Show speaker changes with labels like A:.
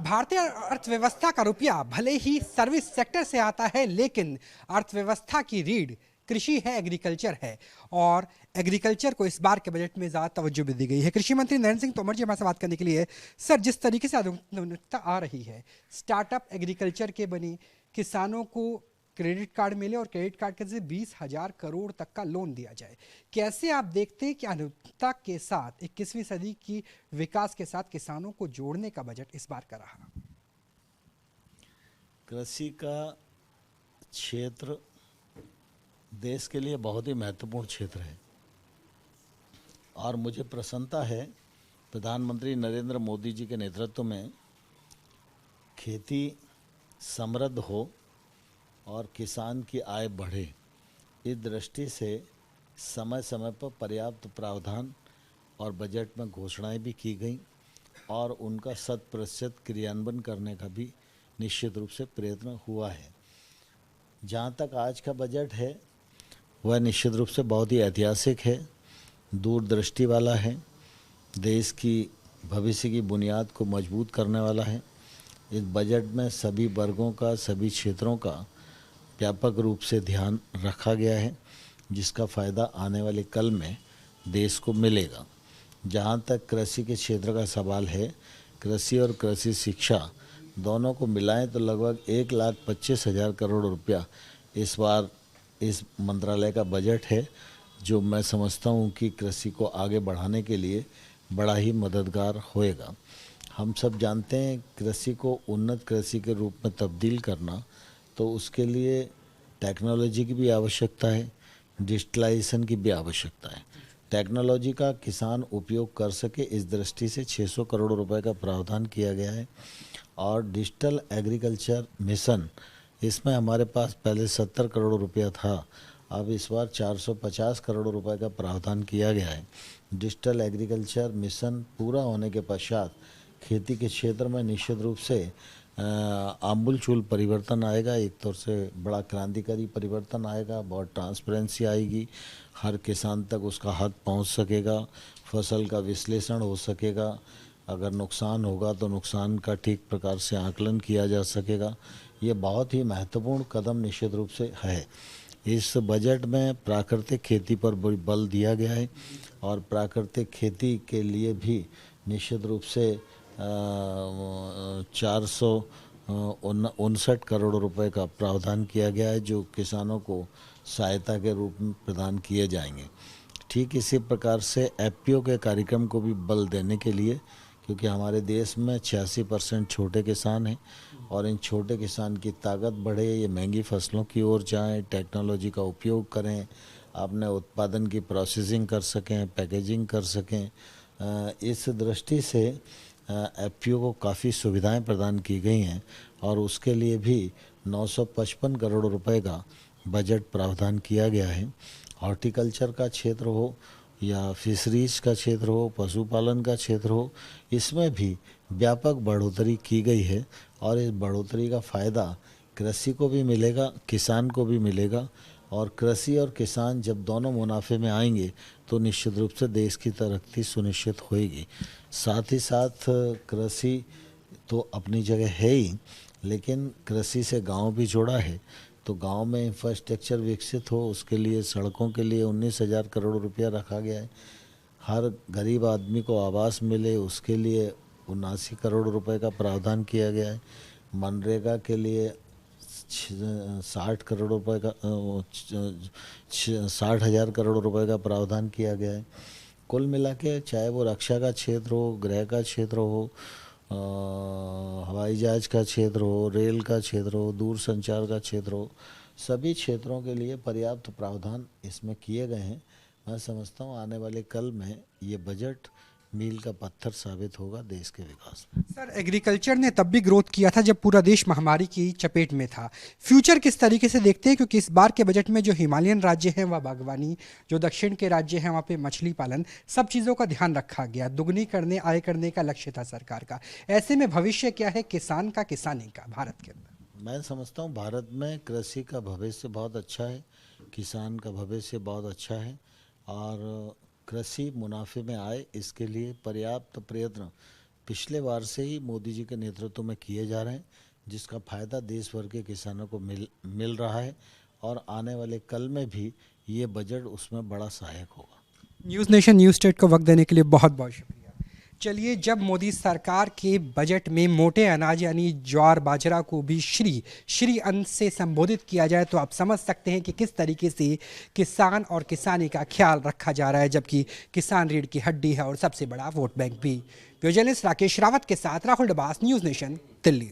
A: भारतीय अर्थव्यवस्था का रुपया भले ही सर्विस सेक्टर से आता है, लेकिन अर्थव्यवस्था की रीढ़ कृषि है, एग्रीकल्चर है। और एग्रीकल्चर को इस बार के बजट में ज़्यादा तवज्जो भी दी गई है। कृषि मंत्री नरेंद्र सिंह तोमर जी हमारे से बात करने के लिए। सर, जिस तरीके से आधुनिकता आ रही है, स्टार्टअप एग्रीकल्चर के बने, किसानों को क्रेडिट कार्ड मिले और क्रेडिट कार्ड के जरिए 20,000 करोड़ तक का लोन दिया जाए, कैसे आप देखते हैं कि आधुनिकता के साथ 21वीं सदी की विकास के साथ किसानों को जोड़ने का बजट इस बार का रहा?
B: कृषि का क्षेत्र देश के लिए बहुत ही महत्वपूर्ण क्षेत्र है और मुझे प्रसन्नता है प्रधानमंत्री नरेंद्र मोदी जी के नेतृत्व में खेती समृद्ध हो और किसान की आय बढ़े। इस दृष्टि से समय समय पर पर्याप्त प्रावधान और बजट में घोषणाएं भी की गई और उनका 100% क्रियान्वयन करने का भी निश्चित रूप से प्रयत्न हुआ है। जहाँ तक आज का बजट है वह निश्चित रूप से बहुत ही ऐतिहासिक है, दूरदृष्टि वाला है, देश की भविष्य की बुनियाद को मजबूत करने वाला है। इस बजट में सभी वर्गों का, सभी क्षेत्रों का व्यापक रूप से ध्यान रखा गया है, जिसका फ़ायदा आने वाले कल में देश को मिलेगा। जहाँ तक कृषि के क्षेत्र का सवाल है, कृषि और कृषि शिक्षा दोनों को मिलाएं तो लगभग 1,25,000 करोड़ रुपया इस बार इस मंत्रालय का बजट है, जो मैं समझता हूँ कि कृषि को आगे बढ़ाने के लिए बड़ा ही मददगार होएगा। हम सब जानते हैं कृषि को उन्नत कृषि के रूप में तब्दील करना, तो उसके लिए टेक्नोलॉजी की भी आवश्यकता है, डिजिटलाइजेशन की भी आवश्यकता है। टेक्नोलॉजी का किसान उपयोग कर सके, इस दृष्टि से 600 करोड़ रुपए का प्रावधान किया गया है। और डिजिटल एग्रीकल्चर मिशन, इसमें हमारे पास पहले 70 करोड़ रुपया था, अब इस बार 450 करोड़ रुपए का प्रावधान किया गया है। डिजिटल एग्रीकल्चर मिशन पूरा होने के पश्चात खेती के क्षेत्र में निश्चित रूप से आमूलचूल परिवर्तन आएगा। एक तौर से बड़ा क्रांतिकारी परिवर्तन आएगा, बहुत ट्रांसपेरेंसी आएगी, हर किसान तक उसका हक पहुंच सकेगा, फसल का विश्लेषण हो सकेगा, अगर नुकसान होगा तो नुकसान का ठीक प्रकार से आकलन किया जा सकेगा। ये बहुत ही महत्वपूर्ण कदम निश्चित रूप से है। इस बजट में प्राकृतिक खेती पर बल दिया गया है और प्राकृतिक खेती के लिए भी निश्चित रूप से 459 करोड़ रुपए का प्रावधान किया गया है, जो किसानों को सहायता के रूप में प्रदान किए जाएंगे। ठीक इसी प्रकार से एफपीओ के कार्यक्रम को भी बल देने के लिए, क्योंकि हमारे देश में 86% छोटे किसान हैं और इन छोटे किसान की ताकत बढ़े, ये महंगी फसलों की ओर जाएं, टेक्नोलॉजी का उपयोग करें, अपने उत्पादन की प्रोसेसिंग कर सकें, पैकेजिंग कर सकें। इस दृष्टि से एफपीओ को काफ़ी सुविधाएं प्रदान की गई हैं और उसके लिए भी 955 करोड़ रुपए का बजट प्रावधान किया गया है। हॉर्टिकल्चर का क्षेत्र हो या फिशरीज का क्षेत्र हो, पशुपालन का क्षेत्र हो, इसमें भी व्यापक बढ़ोतरी की गई है और इस बढ़ोतरी का फ़ायदा कृषि को भी मिलेगा, किसान को भी मिलेगा। और कृषि और किसान जब दोनों मुनाफे में आएंगे तो निश्चित रूप से देश की तरक्की सुनिश्चित होएगी। साथ ही साथ कृषि तो अपनी जगह है ही, लेकिन कृषि से गांव भी जुड़ा है, तो गांव में इंफ्रास्ट्रक्चर विकसित हो, उसके लिए सड़कों के लिए 19,000 करोड़ रुपया रखा गया है। हर गरीब आदमी को आवास मिले, उसके लिए 79 करोड़ रुपए का प्रावधान किया गया है। मनरेगा के लिए 60 करोड़ रुपए का 60,000 करोड़ रुपए का प्रावधान किया गया है। कुल मिला के चाहे वो रक्षा का क्षेत्र हो, गृह का क्षेत्र हो, हवाई जहाज का क्षेत्र हो, रेल का क्षेत्र हो, दूर संचार का क्षेत्र हो, सभी क्षेत्रों के लिए पर्याप्त प्रावधान इसमें किए गए हैं। मैं समझता हूँ आने वाले कल में ये बजट मील का पत्थर साबित होगा देश के विकास में।
A: सर, एग्रीकल्चर ने तब भी ग्रोथ किया था जब पूरा देश महामारी की चपेट में था। फ्यूचर किस तरीके से देखते हैं, क्योंकि इस बार के बजट में जो हिमालयन राज्य हैं वह बागवानी, जो दक्षिण के राज्य हैं वहाँ पे मछली पालन, सब चीज़ों का ध्यान रखा गया, दुगनी करने आय करने का लक्ष्य था सरकार का। ऐसे में भविष्य क्या है किसान का, किसानी का भारत के अंदर?
B: मैं समझता हूँ भारत में कृषि का भविष्य बहुत अच्छा है, किसान का भविष्य बहुत अच्छा है और कृषि मुनाफे में आए, इसके लिए पर्याप्त प्रयत्न पिछले बार से ही मोदी जी के नेतृत्व में किए जा रहे हैं, जिसका फ़ायदा देश भर के किसानों को मिल रहा है और आने वाले कल में भी ये बजट उसमें बड़ा सहायक होगा।
A: न्यूज़ नेशन न्यूज़ स्टेट को वक्त देने के लिए बहुत बहुत शुक्रिया। चलिए, जब मोदी सरकार के बजट में मोटे अनाज यानी ज्वार बाजरा को भी श्री अन्न से संबोधित किया जाए तो आप समझ सकते हैं कि किस तरीके से किसान और किसानी का ख्याल रखा जा रहा है, जबकि किसान रीढ़ की हड्डी है और सबसे बड़ा वोट बैंक भी। जर्नलिस्ट राकेश रावत के साथ राहुल डबास, न्यूज़ नेशन, दिल्ली।